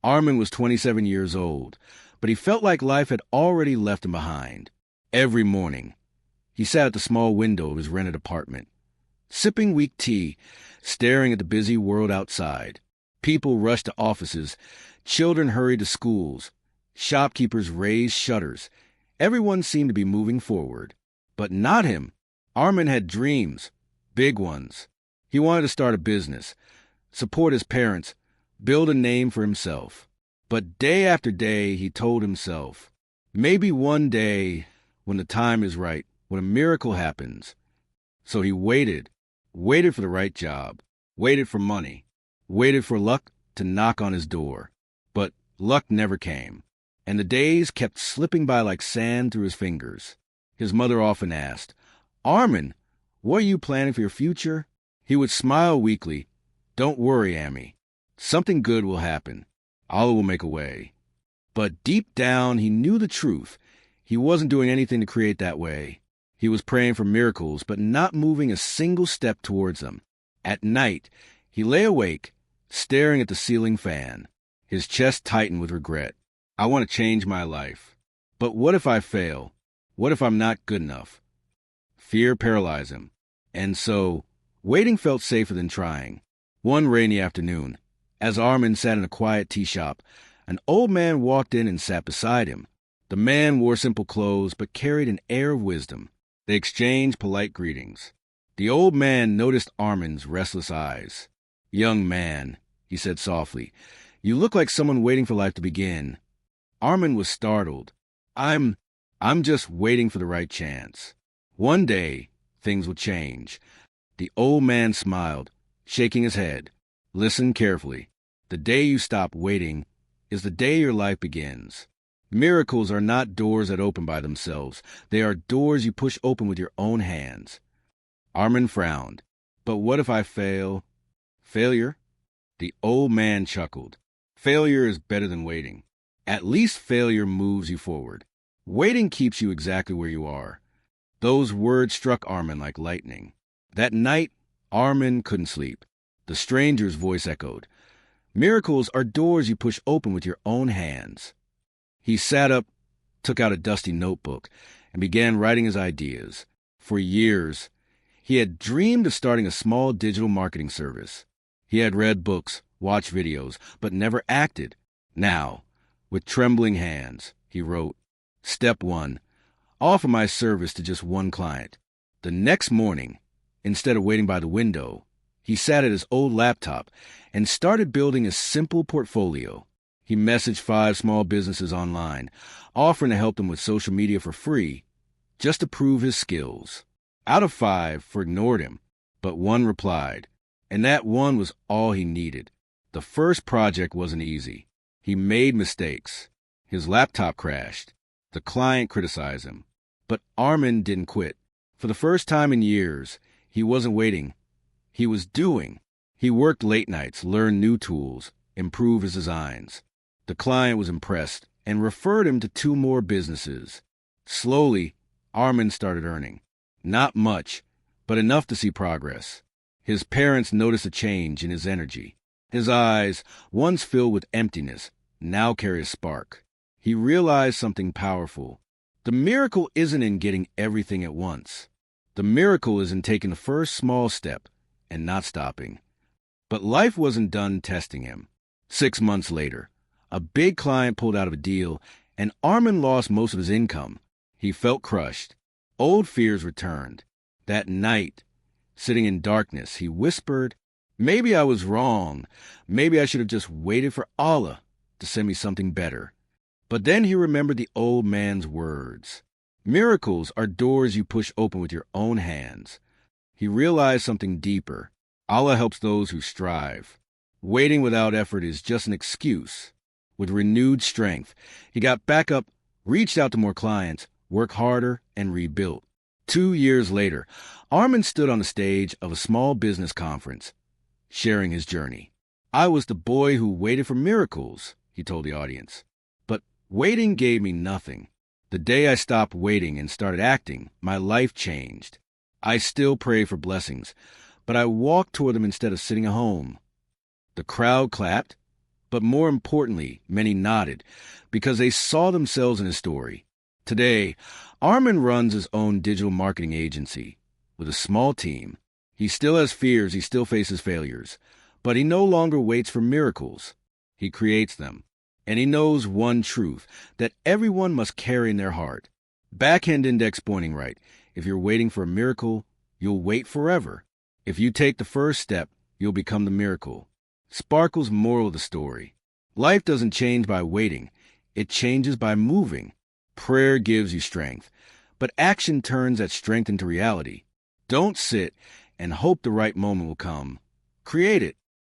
Armin was 27 years old, but he felt like life had already left him behind. Every morning, he sat at the small window of his rented apartment, sipping weak tea, staring at the busy world outside. People rushed to offices, children hurried to schools, shopkeepers raised shutters. Everyone seemed to be moving forward. But not him. Armin had dreams, big ones. He wanted to start a business, support his parents, build a name for himself. But day after day, he told himself, maybe one day, when the time is right, when a miracle happens. So he waited for the right job, waited for money, waited for luck to knock on his door. But luck never came, and the days kept slipping by like sand through his fingers. His mother often asked, "Armin, what are you planning for your future?" He would smile weakly. "Don't worry, Amy. Something good will happen. Allah will make a way." But deep down, he knew the truth. He wasn't doing anything to create that way. He was praying for miracles, but not moving a single step towards them. At night, he lay awake, staring at the ceiling fan. His chest tightened with regret. I want to change my life. But what if I fail? What if I'm not good enough? Fear paralyzed him. And so, waiting felt safer than trying. One rainy afternoon, as Armin sat in a quiet tea shop, an old man walked in and sat beside him. The man wore simple clothes but carried an air of wisdom. They exchanged polite greetings. The old man noticed Armin's restless eyes. "Young man," he said softly, "you look like someone waiting for life to begin." Armin was startled. I'm just waiting for the right chance. One day, things will change." The old man smiled, shaking his head. "Listen carefully. The day you stop waiting is the day your life begins. Miracles are not doors that open by themselves. They are doors you push open with your own hands." Armin frowned. "But what if I fail?" "Failure?" The old man chuckled. "Failure is better than waiting. At least failure moves you forward. Waiting keeps you exactly where you are." Those words struck Armin like lightning. That night, Armin couldn't sleep. The stranger's voice echoed. "Miracles are doors you push open with your own hands." He sat up, took out a dusty notebook, and began writing his ideas. For years, he had dreamed of starting a small digital marketing service. He had read books, watched videos, but never acted. Now, with trembling hands, he wrote, "Step 1. Offer my service to just one client." The next morning, instead of waiting by the window, he sat at his old laptop and started building a simple portfolio. He messaged 5 small businesses online, offering to help them with social media for free, just to prove his skills. Out of 5, 4 ignored him, but 1 replied, and that 1 was all he needed. The first project wasn't easy. He made mistakes. His laptop crashed. The client criticized him. But Armin didn't quit. For the first time in years, he wasn't waiting. He was doing. He worked late nights, learned new tools, improved his designs. The client was impressed and referred him to 2 more businesses. Slowly, Armin started earning. Not much, but enough to see progress. His parents noticed a change in his energy. His eyes, once filled with emptiness, now carried a spark. He realized something powerful. The miracle isn't in getting everything at once. The miracle is in taking the first small step and not stopping. But life wasn't done testing him. 6 months later, a big client pulled out of a deal, and Armin lost most of his income. He felt crushed. Old fears returned. That night, sitting in darkness, he whispered, "Maybe I was wrong. Maybe I should have just waited for Allah to send me something better." But then he remembered the old man's words. Miracles are doors you push open with your own hands. He realized something deeper. Allah helps those who strive. Waiting without effort is just an excuse. With renewed strength, he got back up, reached out to more clients, worked harder, and rebuilt. 2 years later, Armin stood on the stage of a small business conference, sharing his journey. "I was the boy who waited for miracles," he told the audience. "But waiting gave me nothing. The day I stopped waiting and started acting, my life changed. I still pray for blessings, but I walked toward them instead of sitting at home." The crowd clapped. But more importantly, many nodded because they saw themselves in his story. Today, Armin runs his own digital marketing agency with a small team. He still has fears, he still faces failures, but he no longer waits for miracles. He creates them. And he knows one truth, that everyone must carry in their heart. Backhand index pointing right. If you're waiting for a miracle, you'll wait forever. If you take the first step, you'll become the miracle. Sparkle's moral of the story. Life doesn't change by waiting. It changes by moving. Prayer gives you strength, but action turns that strength into reality. Don't sit and hope the right moment will come. Create it.